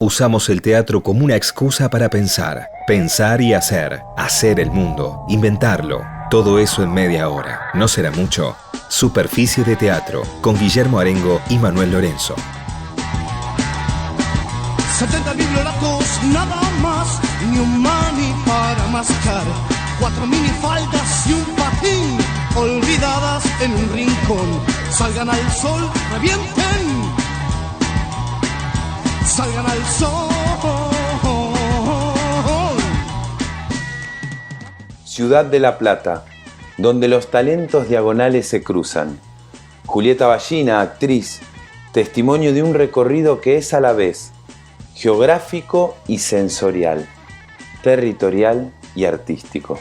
Usamos el teatro como una excusa para pensar. Pensar y hacer. Hacer el mundo. Inventarlo. Todo eso en media hora. ¿No será mucho? Superficie de Teatro, con Guillermo Arengo y Manuel Lorenzo. 70 bibliolatos, nada más, ni un mani para mascar, 4 minifaldas y un patín, olvidadas en un rincón. Salgan al sol, revienten, salgan al sol. Ciudad de La Plata, donde los talentos diagonales se cruzan. Julieta Ballina, actriz, testimonio de un recorrido que es a la vez geográfico y sensorial, territorial y artístico.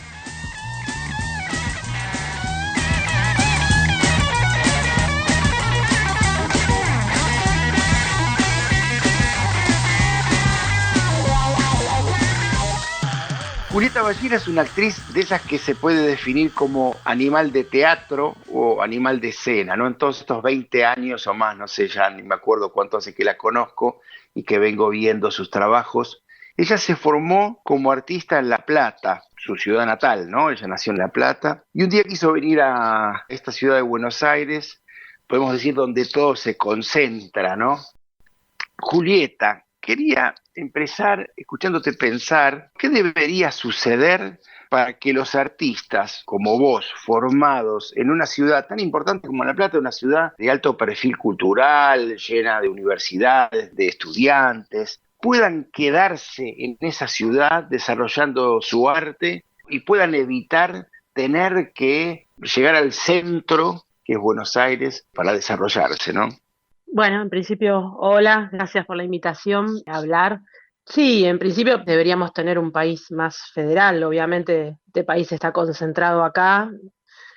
Julieta Ballina es una actriz de esas que se puede definir como animal de teatro o animal de escena, ¿no? En todos estos 20 años o más, no sé, ya ni me acuerdo cuánto hace que la conozco y que vengo viendo sus trabajos. Ella se formó como artista en La Plata, su ciudad natal, ¿no? Ella nació en La Plata y un día quiso venir a esta ciudad de Buenos Aires, podemos decir donde todo se concentra, ¿no? Julieta, quería empezar escuchándote pensar qué debería suceder para que los artistas como vos, formados en una ciudad tan importante como La Plata, una ciudad de alto perfil cultural, llena de universidades, de estudiantes, puedan quedarse en esa ciudad desarrollando su arte y puedan evitar tener que llegar al centro, que es Buenos Aires, para desarrollarse, ¿no? Bueno, en principio, hola, gracias por la invitación a hablar. Sí, en principio deberíamos tener un país más federal, obviamente este país está concentrado acá.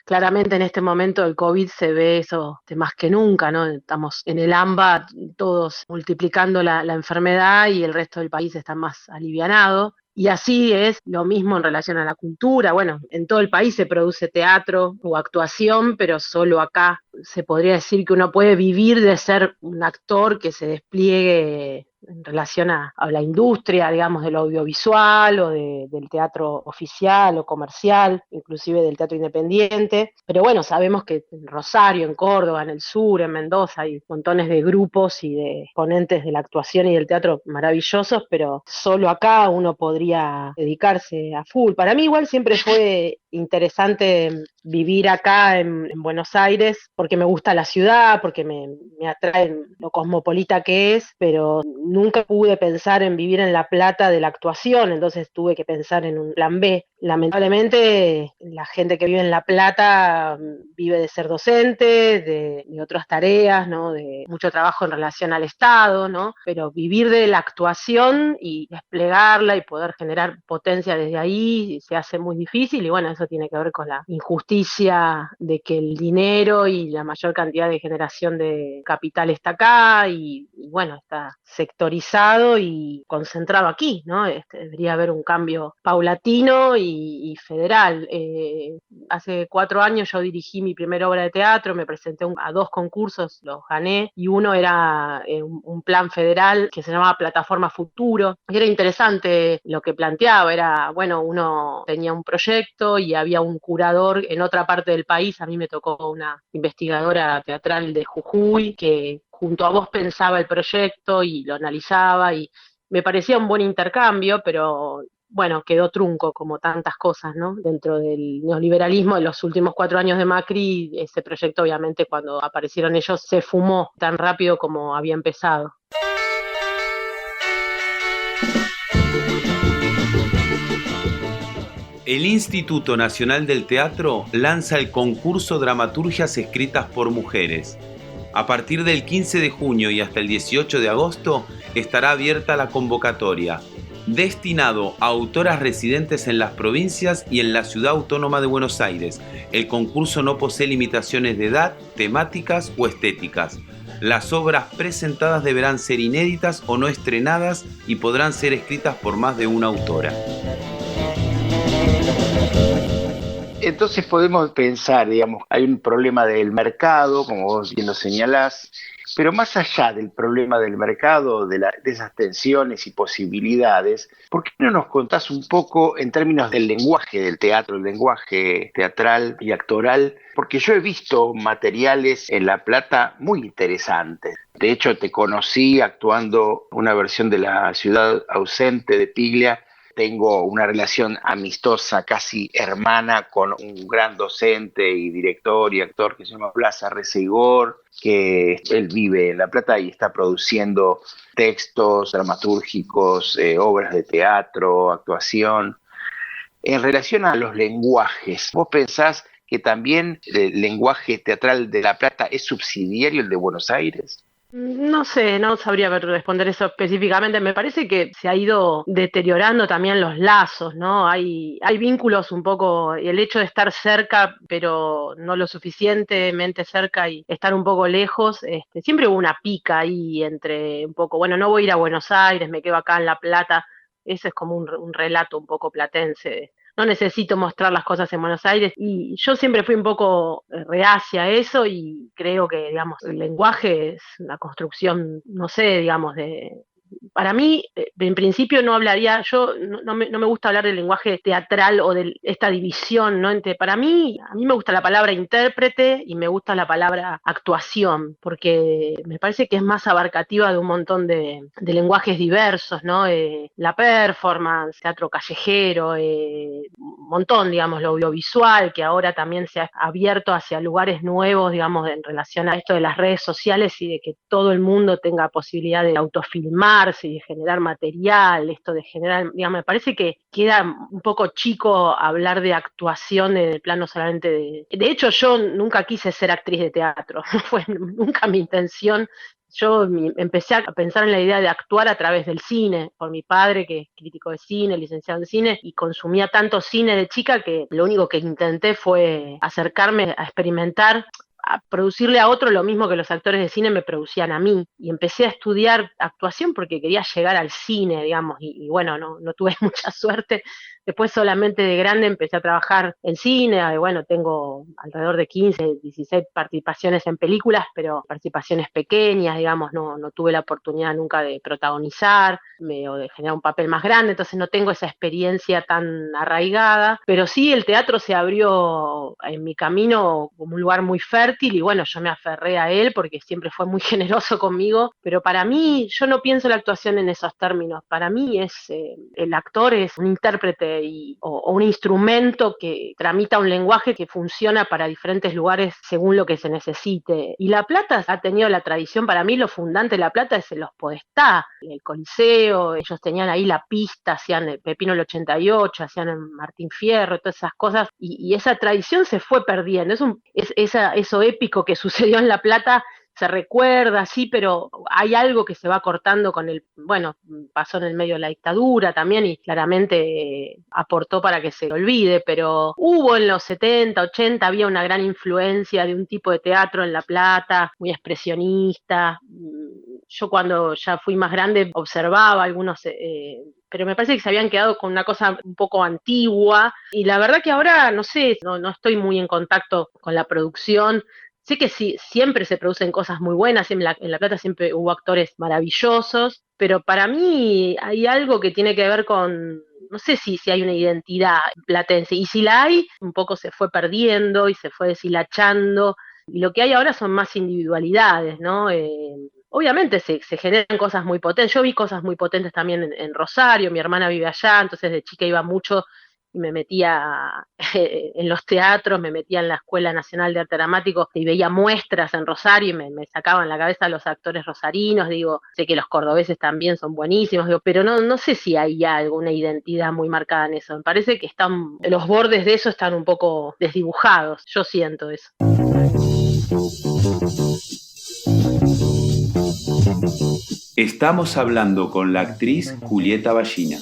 Claramente en este momento el COVID se ve eso de más que nunca, ¿no? Estamos en el AMBA todos multiplicando la enfermedad y el resto del país está más alivianado. Y así es lo mismo en relación a la cultura. Bueno, en todo el país se produce teatro o actuación, pero solo acá se podría decir que uno puede vivir de ser un actor que se despliegue en relación a la industria, digamos, del audiovisual o del teatro oficial o comercial, inclusive del teatro independiente. Pero bueno, sabemos que en Rosario, en Córdoba, en el sur, en Mendoza, hay montones de grupos y de exponentes de la actuación y del teatro maravillosos, pero solo acá uno podría dedicarse a full. Para mí igual siempre fue interesante vivir acá en Buenos Aires porque me gusta la ciudad, porque me atrae lo cosmopolita que es, pero nunca pude pensar en vivir en La Plata de la actuación, entonces tuve que pensar en un plan B. Lamentablemente la gente que vive en La Plata vive de ser docente, de otras tareas, ¿no? De mucho trabajo en relación al Estado, ¿no? Pero vivir de la actuación y desplegarla y poder generar potencia desde ahí se hace muy difícil y bueno, eso tiene que ver con la injusticia de que el dinero y la mayor cantidad de generación de capital está acá y bueno, está sectorizado y concentrado aquí, ¿no? Debería haber un cambio paulatino y federal. Hace 4 años yo dirigí mi primera obra de teatro, me presenté a 2 concursos, los gané, y uno era un plan federal que se llamaba Plataforma Futuro, y era interesante lo que planteaba, era, bueno, uno tenía un proyecto y había un curador en otra parte del país, a mí me tocó una investigadora teatral de Jujuy, que junto a vos pensaba el proyecto y lo analizaba, y me parecía un buen intercambio, pero bueno, quedó trunco como tantas cosas, ¿no? Dentro del neoliberalismo de los últimos 4 años de Macri, ese proyecto obviamente cuando aparecieron ellos se fumó tan rápido como había empezado. El Instituto Nacional del Teatro lanza el concurso Dramaturgias escritas por mujeres. A partir del 15 de junio y hasta el 18 de agosto estará abierta la convocatoria, destinado a autoras residentes en las provincias y en la Ciudad Autónoma de Buenos Aires. El concurso no posee limitaciones de edad, temáticas o estéticas. Las obras presentadas deberán ser inéditas o no estrenadas y podrán ser escritas por más de una autora. Entonces podemos pensar, digamos, hay un problema del mercado, como vos bien lo señalás, Pero más allá del problema del mercado, de esas tensiones y posibilidades, ¿por qué no nos contás un poco en términos del lenguaje del teatro, el lenguaje teatral y actoral? Porque yo he visto materiales en La Plata muy interesantes. De hecho, te conocí actuando una versión de La ciudad ausente de Piglia. Tengo una relación amistosa, casi hermana, con un gran docente y director y actor que se llama Blas Arrecegor, que él vive en La Plata y está produciendo textos dramatúrgicos, obras de teatro, actuación. En relación a los lenguajes, ¿vos pensás que también el lenguaje teatral de La Plata es subsidiario al de Buenos Aires? No sé, no sabría responder eso específicamente. Me parece que se ha ido deteriorando también los lazos, ¿no? Hay vínculos un poco, y el hecho de estar cerca, pero no lo suficientemente cerca y estar un poco lejos, siempre hubo una pica ahí entre un poco, bueno, no voy a ir a Buenos Aires, me quedo acá en La Plata. Ese es como un relato un poco platense. No necesito mostrar las cosas en Buenos Aires y yo siempre fui un poco reacia a eso y creo que, digamos, el lenguaje es una construcción, no sé, digamos, para mí, en principio no hablaría, yo no me gusta hablar del lenguaje teatral o de esta división, ¿no? Para mí, a mí me gusta la palabra intérprete y me gusta la palabra actuación, porque me parece que es más abarcativa de un montón de lenguajes diversos, ¿no? La performance, teatro callejero, un montón, digamos, lo audiovisual, que ahora también se ha abierto hacia lugares nuevos, digamos, en relación a esto de las redes sociales y de que todo el mundo tenga posibilidad de autofilmarse y de generar material, esto de generar, digamos, me parece que queda un poco chico hablar de actuación en el plano solamente de hecho, yo nunca quise ser actriz de teatro, no fue nunca mi intención. Yo empecé a pensar en la idea de actuar a través del cine, por mi padre, que es crítico de cine, licenciado en cine, y consumía tanto cine de chica que lo único que intenté fue acercarme a experimentar, a producirle a otro lo mismo que los actores de cine me producían a mí. Y empecé a estudiar actuación porque quería llegar al cine, digamos, y bueno, no tuve mucha suerte. Después solamente de grande empecé a trabajar en cine, y bueno, tengo alrededor de 15, 16 participaciones en películas, pero participaciones pequeñas, digamos, no tuve la oportunidad nunca de protagonizar o de generar un papel más grande, entonces no tengo esa experiencia tan arraigada, pero sí el teatro se abrió en mi camino como un lugar muy fértil y bueno, yo me aferré a él porque siempre fue muy generoso conmigo, pero para mí yo no pienso la actuación en esos términos, para mí el actor es un intérprete o un instrumento que tramita un lenguaje que funciona para diferentes lugares según lo que se necesite. Y La Plata ha tenido la tradición, para mí lo fundante de La Plata es los Podestá, el Coliseo, ellos tenían ahí la pista, hacían el Pepino el 88, hacían el Martín Fierro, todas esas cosas, y esa tradición se fue perdiendo. Eso épico que sucedió en La Plata se recuerda, sí, pero hay algo que se va cortando bueno, pasó en el medio de la dictadura también y claramente aportó para que se olvide, pero hubo en los 70, 80, había una gran influencia de un tipo de teatro en La Plata, muy expresionista. Yo cuando ya fui más grande observaba algunos pero me parece que se habían quedado con una cosa un poco antigua y la verdad que ahora, no sé, no estoy muy en contacto con la producción. Sé que sí, siempre se producen cosas muy buenas, en La Plata siempre hubo actores maravillosos, pero para mí hay algo que tiene que ver con, no sé si hay una identidad platense, y si la hay, un poco se fue perdiendo y se fue deshilachando, y lo que hay ahora son más individualidades, ¿no? Obviamente se generan cosas muy potentes, yo vi cosas muy potentes también en Rosario, mi hermana vive allá, entonces de chica iba mucho y me metía en los teatros, me metía en la Escuela Nacional de Arte Dramático y veía muestras en Rosario y me sacaban la cabeza los actores rosarinos, digo, sé que los cordobeses también son buenísimos, digo, pero no sé si hay alguna identidad muy marcada en eso, me parece que los bordes de eso están un poco desdibujados, yo siento eso. Estamos hablando con la actriz Julieta Ballina.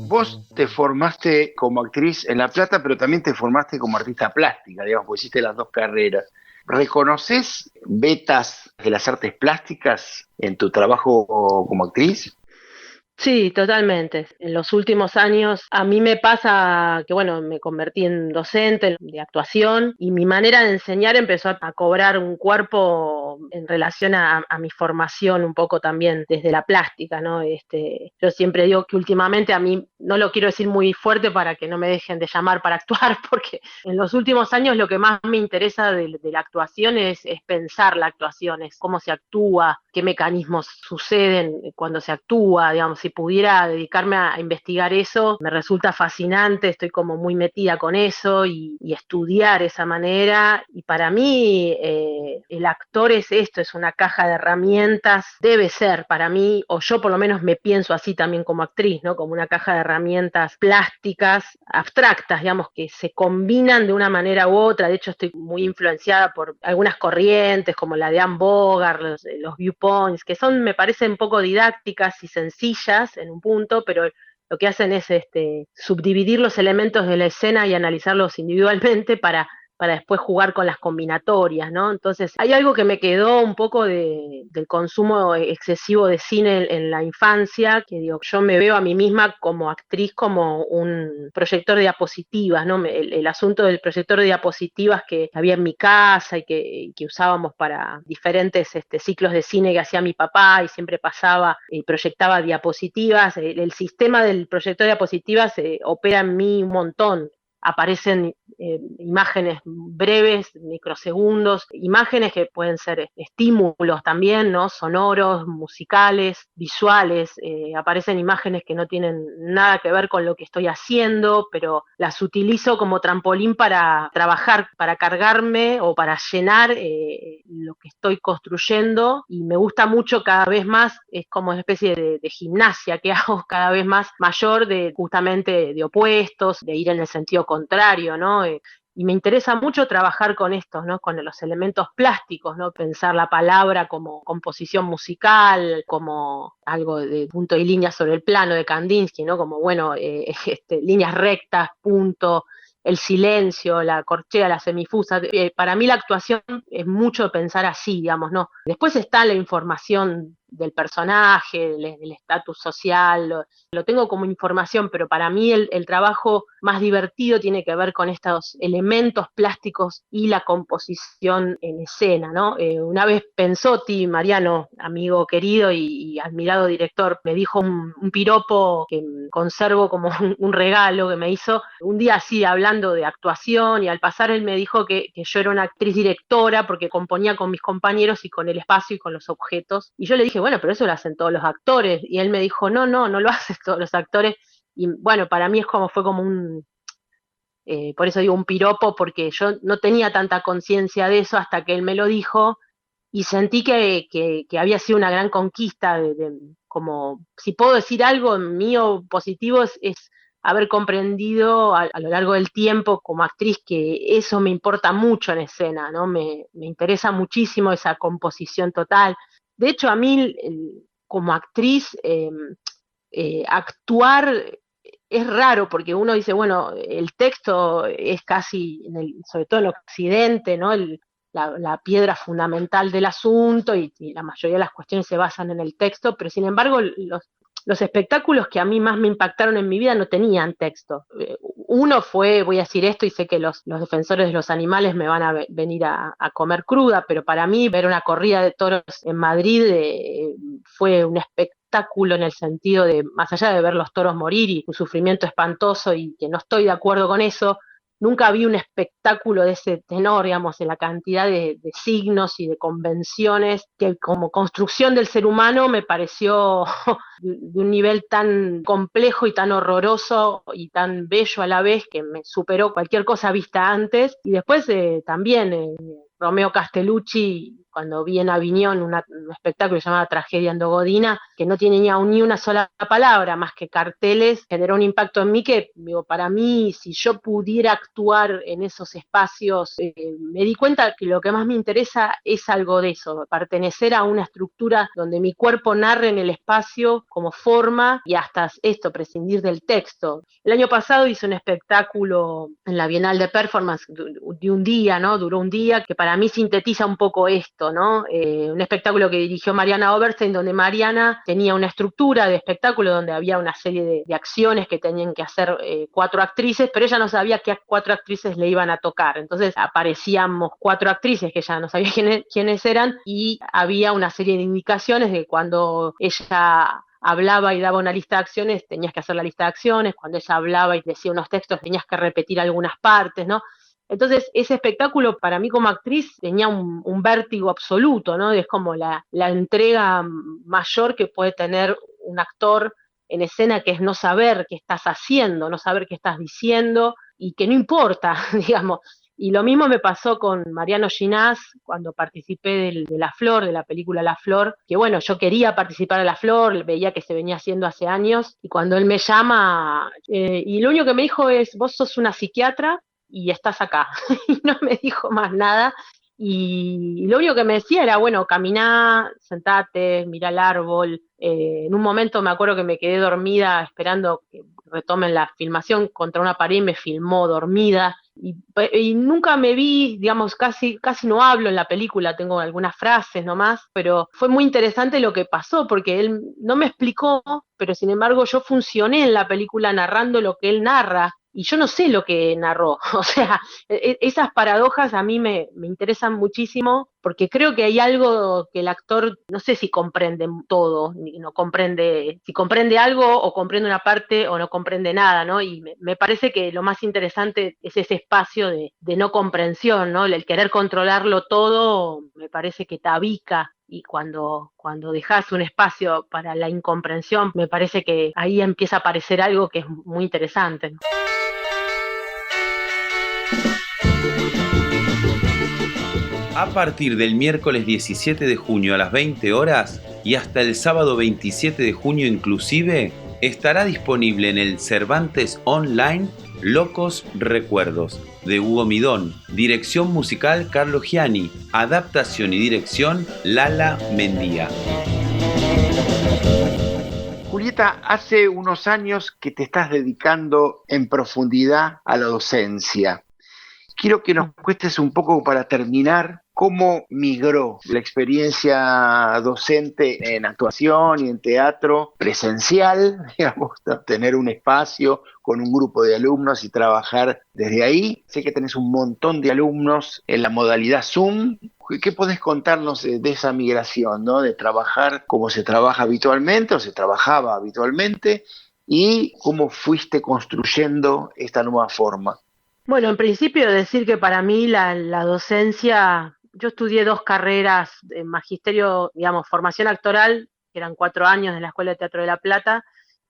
Vos te formaste como actriz en La Plata, pero también te formaste como artista plástica, digamos, porque hiciste las dos carreras. ¿Reconoces vetas de las artes plásticas en tu trabajo como actriz? Sí, totalmente. En los últimos años a mí me pasa que, bueno, me convertí en docente de actuación y mi manera de enseñar empezó a cobrar un cuerpo en relación a mi formación un poco también desde la plástica, ¿no? Yo siempre digo que últimamente a mí, no lo quiero decir muy fuerte para que no me dejen de llamar para actuar, porque en los últimos años lo que más me interesa de la actuación es pensar la actuación, es cómo se actúa, qué mecanismos suceden cuando se actúa, digamos, si pudiera dedicarme a investigar eso, me resulta fascinante, estoy como muy metida con eso y estudiar esa manera. Y para mí el actor es esto, es una caja de herramientas, debe ser para mí, o yo por lo menos me pienso así también como actriz, ¿no? Como una caja de herramientas plásticas, abstractas, digamos, que se combinan de una manera u otra. De hecho, estoy muy influenciada por algunas corrientes, como la de Anne Bogart, los viewpoints, que son, me parecen un poco didácticas y sencillas en un punto, pero lo que hacen es subdividir los elementos de la escena y analizarlos individualmente para después jugar con las combinatorias, ¿no? Entonces, hay algo que me quedó un poco del consumo excesivo de cine en la infancia, que digo, yo me veo a mí misma como actriz, como un proyector de diapositivas, ¿no? El asunto del proyector de diapositivas que había en mi casa y que usábamos para diferentes ciclos de cine que hacía mi papá y siempre pasaba y proyectaba diapositivas. El sistema del proyector de diapositivas opera en mí un montón. Aparecen imágenes breves, microsegundos, imágenes que pueden ser estímulos también, ¿no? Sonoros, musicales, visuales, aparecen imágenes que no tienen nada que ver con lo que estoy haciendo, pero las utilizo como trampolín para trabajar, para cargarme o para llenar lo que estoy construyendo, y me gusta mucho cada vez más, es como una especie de gimnasia que hago cada vez más mayor, de justamente de opuestos, de ir en el sentido contrario, ¿no? Y me interesa mucho trabajar con estos, ¿no? Con los elementos plásticos, ¿no? Pensar la palabra como composición musical, como algo de punto y línea sobre el plano de Kandinsky, ¿no? Como, bueno, líneas rectas, punto, el silencio, la corchea, la semifusa. Para mí la actuación es mucho pensar así, digamos, ¿no? Después está la información del personaje, del estatus social, lo tengo como información, pero para mí el trabajo más divertido tiene que ver con estos elementos plásticos y la composición en escena, ¿no? Una vez Pensotti, Mariano, amigo querido y admirado director, me dijo un piropo que conservo como un regalo que me hizo, un día así hablando de actuación, y al pasar él me dijo que yo era una actriz directora porque componía con mis compañeros y con el espacio y con los objetos. Y yo le dije, bueno, pero eso lo hacen todos los actores. Y él me dijo, no, no, no lo hacen todos los actores. Y bueno, para mí fue como por eso digo un piropo, porque yo no tenía tanta conciencia de eso hasta que él me lo dijo, y sentí que había sido una gran conquista, como, si puedo decir algo mío positivo, es haber comprendido a lo largo del tiempo como actriz que eso me importa mucho en escena, ¿no? Me interesa muchísimo esa composición total. De hecho, a mí, como actriz, actuar es raro, porque uno dice, bueno, el texto es casi, sobre todo en Occidente, ¿no? La piedra fundamental del asunto, y la mayoría de las cuestiones se basan en el texto, pero sin embargo los espectáculos que a mí más me impactaron en mi vida no tenían texto. Uno fue, voy a decir esto y sé que los defensores de los animales me van a venir a comer cruda, pero para mí ver una corrida de toros en Madrid fue un espectáculo en el sentido de, más allá de ver los toros morir y un sufrimiento espantoso y que no estoy de acuerdo con eso, nunca vi un espectáculo de ese tenor, digamos, en la cantidad de signos y de convenciones, que como construcción del ser humano me pareció de un nivel tan complejo y tan horroroso y tan bello a la vez, que me superó cualquier cosa vista antes. Y después también Romeo Castellucci, cuando vi en Aviñón un espectáculo llamado Tragedia en Dogodina, que no tiene ni una sola palabra más que carteles, generó un impacto en mí que, digo, para mí, si yo pudiera actuar en esos espacios, me di cuenta que lo que más me interesa es algo de eso, pertenecer a una estructura donde mi cuerpo narre en el espacio como forma, y hasta esto, prescindir del texto. El año pasado hice un espectáculo en la Bienal de Performance de un día, ¿no? Duró un día, que para mí sintetiza un poco esto, eso, ¿no? Un espectáculo que dirigió Mariana Oberstein, donde Mariana tenía una estructura de espectáculo donde había una serie de acciones que tenían que hacer 4 actrices, pero ella no sabía qué 4 actrices le iban a tocar. Entonces aparecíamos 4 actrices que ella no sabía quiénes eran, y había una serie de indicaciones de cuando ella hablaba y daba una lista de acciones, tenías que hacer la lista de acciones. Cuando ella hablaba y decía unos textos, tenías que repetir algunas partes, ¿no? Entonces, ese espectáculo para mí como actriz tenía un vértigo absoluto, ¿no? Es como la entrega mayor que puede tener un actor en escena, que es no saber qué estás haciendo, no saber qué estás diciendo, y que no importa, digamos. Y lo mismo me pasó con Mariano Ginás cuando participé de La Flor, de la película La Flor, que bueno, yo quería participar de La Flor, veía que se venía haciendo hace años, y cuando él me llama, y lo único que me dijo es: vos sos una psiquiatra y estás acá. Y no me dijo más nada. Y lo único que me decía era, bueno, caminá, sentate, mira el árbol. En un momento me acuerdo que me quedé dormida esperando que retomen la filmación contra una pared, y me filmó dormida. Y nunca me vi, digamos, casi no hablo en la película, tengo algunas frases nomás, pero fue muy interesante lo que pasó, porque él no me explicó, pero sin embargo yo funcioné en la película narrando lo que él narra, y yo no sé lo que narró. O sea, esas paradojas a mí me interesan muchísimo, porque creo que hay algo que el actor, no sé si comprende todo, ni no comprende, si comprende algo o comprende una parte o no comprende nada, ¿no? Y me parece que lo más interesante es ese espacio de no comprensión, ¿no? El querer controlarlo todo me parece que tabica, y cuando dejas un espacio para la incomprensión, me parece que ahí empieza a aparecer algo que es muy interesante, ¿no? A partir del miércoles 17 de junio a las 20 horas y hasta el sábado 27 de junio inclusive, estará disponible en el Cervantes Online Locos Recuerdos, de Hugo Midón, dirección musical Carlo Gianni, adaptación y dirección Lala Mendía. Julieta, hace unos años que te estás dedicando en profundidad a la docencia. Quiero que nos cuentes un poco, para terminar, cómo migró la experiencia docente en actuación y en teatro presencial, digamos, tener un espacio con un grupo de alumnos y trabajar desde ahí. Sé que tenés un montón de alumnos en la modalidad Zoom. ¿Qué podés contarnos de esa migración, ¿no? De trabajar como se trabaja habitualmente o se trabajaba habitualmente, y cómo fuiste construyendo esta nueva forma? Bueno, en principio decir que para mí la docencia, yo estudié 2 carreras en magisterio, digamos, formación actoral, que eran 4 años en la Escuela de Teatro de La Plata,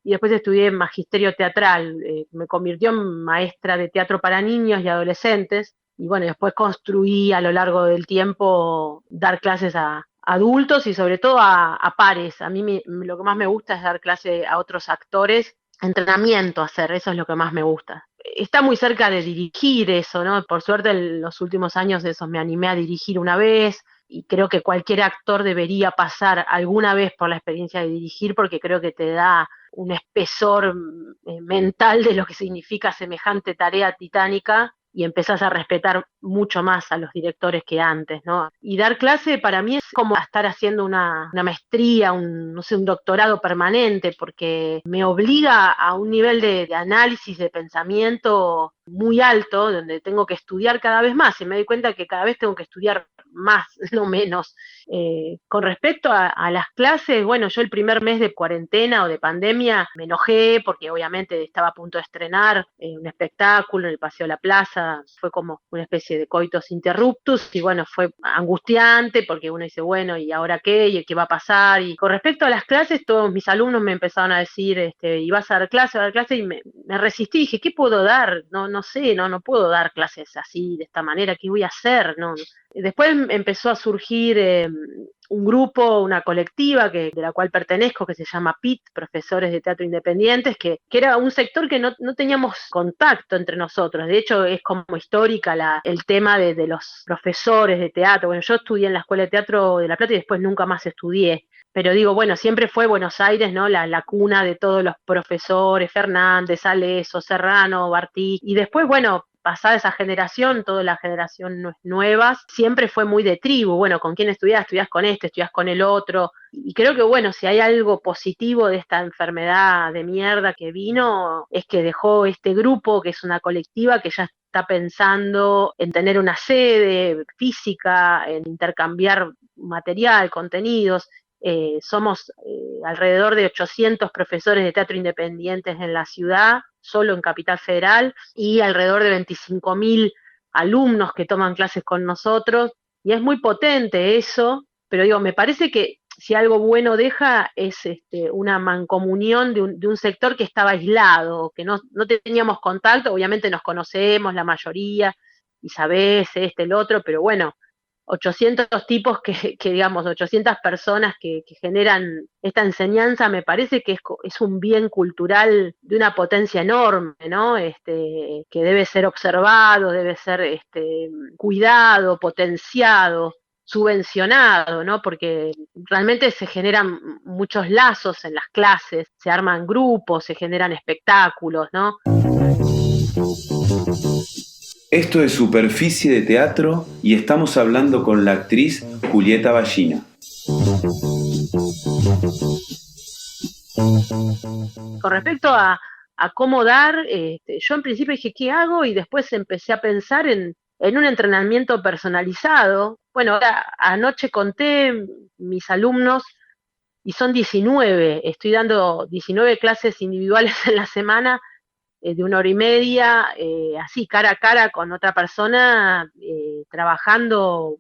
y después estudié magisterio teatral. Me convirtió en maestra de teatro para niños y adolescentes, y bueno, después construí a lo largo del tiempo dar clases a adultos y sobre todo a pares. A mí lo que más me gusta es dar clase a otros actores, entrenamiento hacer, eso es lo que más me gusta. Está muy cerca de dirigir eso, ¿no? Por suerte en los últimos años de eso me animé a dirigir una vez, y creo que cualquier actor debería pasar alguna vez por la experiencia de dirigir, porque creo que te da un espesor mental de lo que significa semejante tarea titánica, y empezás a respetar mucho más a los directores que antes, ¿no? Y dar clase para mí es como estar haciendo una maestría, no sé, un doctorado permanente, porque me obliga a un nivel de análisis, de pensamiento muy alto, donde tengo que estudiar cada vez más, y me doy cuenta que cada vez tengo que estudiar más, no menos. Con respecto a las clases, bueno, yo el primer mes de cuarentena o de pandemia me enojé, porque obviamente estaba a punto de estrenar un espectáculo en el Paseo de la Plaza. Fue como una especie de coitus interruptus, y bueno, fue angustiante, porque uno dice, bueno, ¿y ahora qué? ¿Y qué va a pasar? Y con respecto a las clases, todos mis alumnos me empezaron a decir, ¿y vas a dar clase? Y me resistí, dije, ¿qué puedo dar? No sé, no puedo dar clases así, de esta manera, ¿qué voy a hacer? No. Después empezó a surgir un grupo, una colectiva de la cual pertenezco, que se llama PIT, Profesores de Teatro Independientes, que era un sector que no teníamos contacto entre nosotros. De hecho, es como histórica el tema de los profesores de teatro. Bueno, yo estudié en la Escuela de Teatro de La Plata y después nunca más estudié. Pero digo, bueno, siempre fue Buenos Aires, ¿no? La cuna de todos los profesores: Fernández, Aleso, Serrano, Bartí. Y después, bueno, pasada esa generación, toda la generación nuevas, siempre fue muy de tribu. Bueno, ¿con quién estudiás? Estudiás con este, estudiás con el otro. Y creo que, bueno, si hay algo positivo de esta enfermedad de mierda que vino, es que dejó este grupo, que es una colectiva, que ya está pensando en tener una sede física, en intercambiar material, contenidos. Somos alrededor de 800 profesores de teatro independientes en la ciudad, solo en Capital Federal, y alrededor de 25.000 alumnos que toman clases con nosotros, y es muy potente eso, pero digo, me parece que si algo bueno deja es una mancomunión de un sector que estaba aislado, que no teníamos contacto, obviamente nos conocemos la mayoría, y sabés el otro, pero bueno, 800 tipos digamos, 800 personas que generan esta enseñanza, me parece que es un bien cultural de una potencia enorme, ¿no? Que debe ser observado, debe ser cuidado, potenciado, subvencionado, ¿no? Porque realmente se generan muchos lazos en las clases, se arman grupos, se generan espectáculos, ¿no? Esto es Superficie de Teatro y estamos hablando con la actriz Julieta Ballina. Con respecto a cómo dar, yo en principio dije, ¿qué hago? Y después empecé a pensar en un entrenamiento personalizado. Bueno, ahora, anoche conté mis alumnos y son 19. Estoy dando 19 clases individuales en la semana de 1 hora y media, así cara a cara con otra persona, trabajando.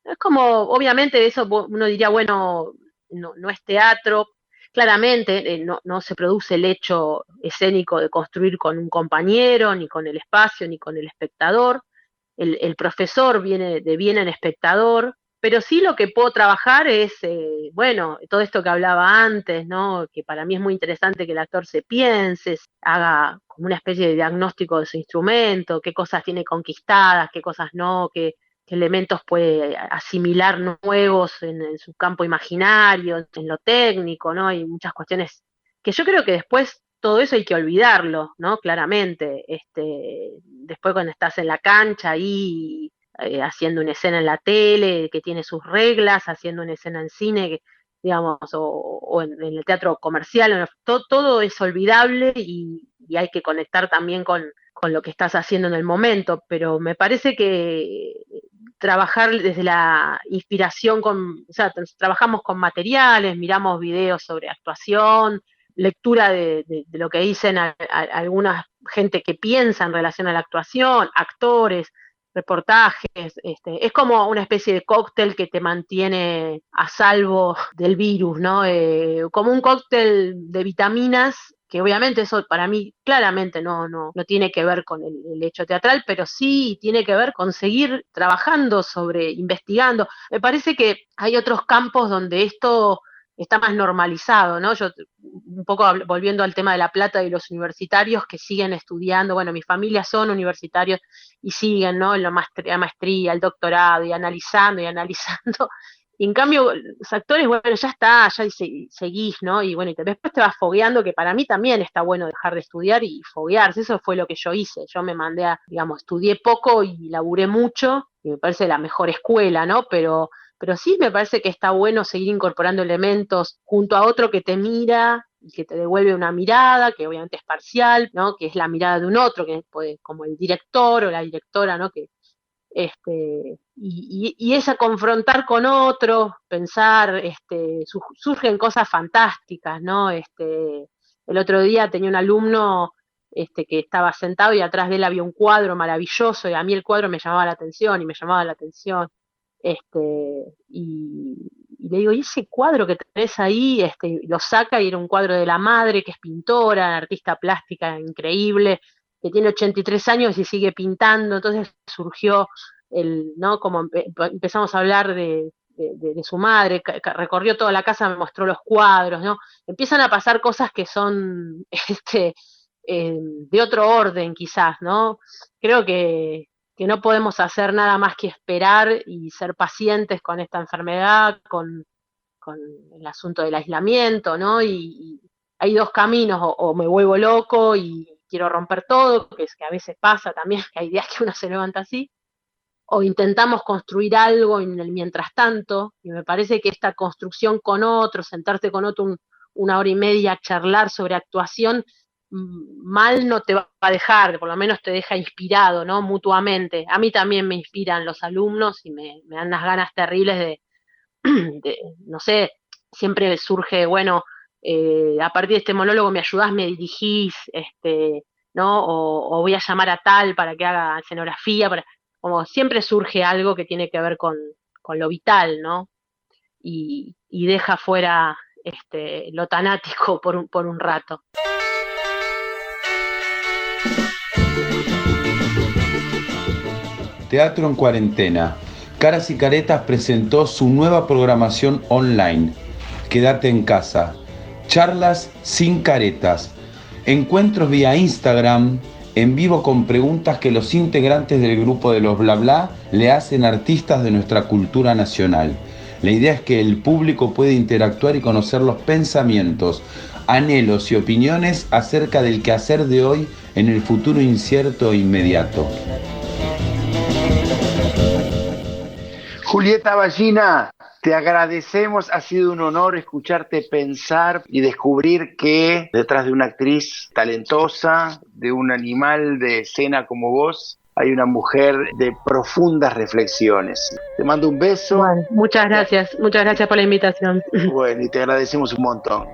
Es como, obviamente, eso uno diría, bueno, no es teatro. Claramente, no se produce el hecho escénico de construir con un compañero, ni con el espacio, ni con el espectador. El profesor viene en espectador, pero sí lo que puedo trabajar es, bueno, todo esto que hablaba antes, ¿no? Que para mí es muy interesante que el actor se piense, haga como una especie de diagnóstico de su instrumento, qué cosas tiene conquistadas, qué cosas no, qué elementos puede asimilar nuevos en su campo imaginario, en lo técnico, ¿no? Hay muchas cuestiones que yo creo que después todo eso hay que olvidarlo, ¿no? Claramente, después cuando estás en la cancha ahí haciendo una escena en la tele que tiene sus reglas, haciendo una escena en cine, digamos, o en el teatro comercial, todo es olvidable y hay que conectar también con lo que estás haciendo en el momento, pero me parece que trabajar desde la inspiración o sea, trabajamos con materiales, miramos videos sobre actuación, lectura de lo que dicen alguna gente que piensa en relación a la actuación, actores, reportajes, es como una especie de cóctel que te mantiene a salvo del virus, ¿no? Como un cóctel de vitaminas, que obviamente eso para mí claramente no tiene que ver con el hecho teatral, pero sí tiene que ver con seguir trabajando investigando. Me parece que hay otros campos donde esto está más normalizado, ¿no? Yo, un poco volviendo al tema de La Plata y los universitarios que siguen estudiando, bueno, mi familia son universitarios y siguen, ¿no? En la maestría, el doctorado, y analizando y analizando. Y en cambio, los actores, bueno, ya está, ya seguís, ¿no? Y bueno, y después te vas fogueando, que para mí también está bueno dejar de estudiar y foguearse. Eso fue lo que yo hice. Yo me mandé digamos, estudié poco y laburé mucho, y me parece la mejor escuela, ¿no? Pero sí me parece que está bueno seguir incorporando elementos junto a otro que te mira y que te devuelve una mirada, que obviamente es parcial, ¿no? Que es la mirada de un otro, que puede, como el director o la directora, ¿no? Que, y esa confrontar con otro, pensar, surgen cosas fantásticas, ¿no? El otro día tenía un alumno que estaba sentado y atrás de él había un cuadro maravilloso y a mí el cuadro me llamaba la atención y me llamaba la atención. Y le digo, ¿y ese cuadro que tenés ahí? Lo saca y era un cuadro de la madre, que es pintora, artista plástica increíble, que tiene 83 años y sigue pintando. Entonces surgió ¿no? Como empezamos a hablar de su madre, recorrió toda la casa, me mostró los cuadros, ¿no? Empiezan a pasar cosas que son de otro orden quizás, ¿no? Creo que no podemos hacer nada más que esperar y ser pacientes con esta enfermedad, con el asunto del aislamiento, ¿no? Y hay dos caminos, o me vuelvo loco quiero romper todo, que es que a veces pasa también, que hay días que uno se levanta así, o intentamos construir algo en el mientras tanto, y me parece que esta construcción con otro, sentarte con otro una hora y media a charlar sobre actuación, mal no te va a dejar, por lo menos te deja inspirado, ¿no? Mutuamente. A mí también me inspiran los alumnos y me dan unas ganas terribles no sé, siempre surge, bueno, a partir de este monólogo me ayudás, me dirigís, ¿no? O voy a llamar a tal para que haga escenografía, como siempre surge algo que tiene que ver con lo vital, ¿no? Y deja fuera lo tanático por un rato. Teatro en Cuarentena. Caras y Caretas presentó su nueva programación online. Quédate en casa. Charlas sin caretas. Encuentros vía Instagram, en vivo con preguntas que los integrantes del grupo de los Bla Bla le hacen a artistas de nuestra cultura nacional. La idea es que el público pueda interactuar y conocer los pensamientos, anhelos y opiniones acerca del quehacer de hoy en el futuro incierto e inmediato. Julieta Ballina, te agradecemos, ha sido un honor escucharte pensar y descubrir que detrás de una actriz talentosa, de un animal de escena como vos, hay una mujer de profundas reflexiones. Te mando un beso. Bueno, muchas gracias por la invitación. Bueno, y te agradecemos un montón.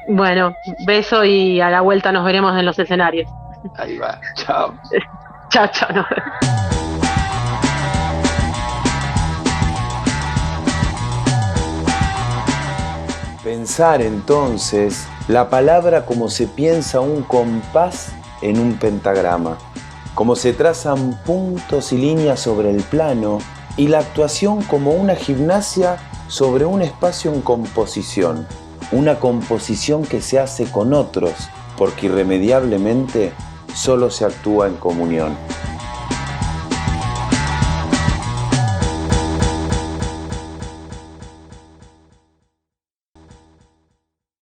Bueno, beso y a la vuelta nos veremos en los escenarios. Ahí va, chao. Chao, chao. No. Pensar entonces la palabra como se piensa un compás en un pentagrama, como se trazan puntos y líneas sobre el plano, y la actuación como una gimnasia sobre un espacio en composición, una composición que se hace con otros, porque irremediablemente solo se actúa en comunión.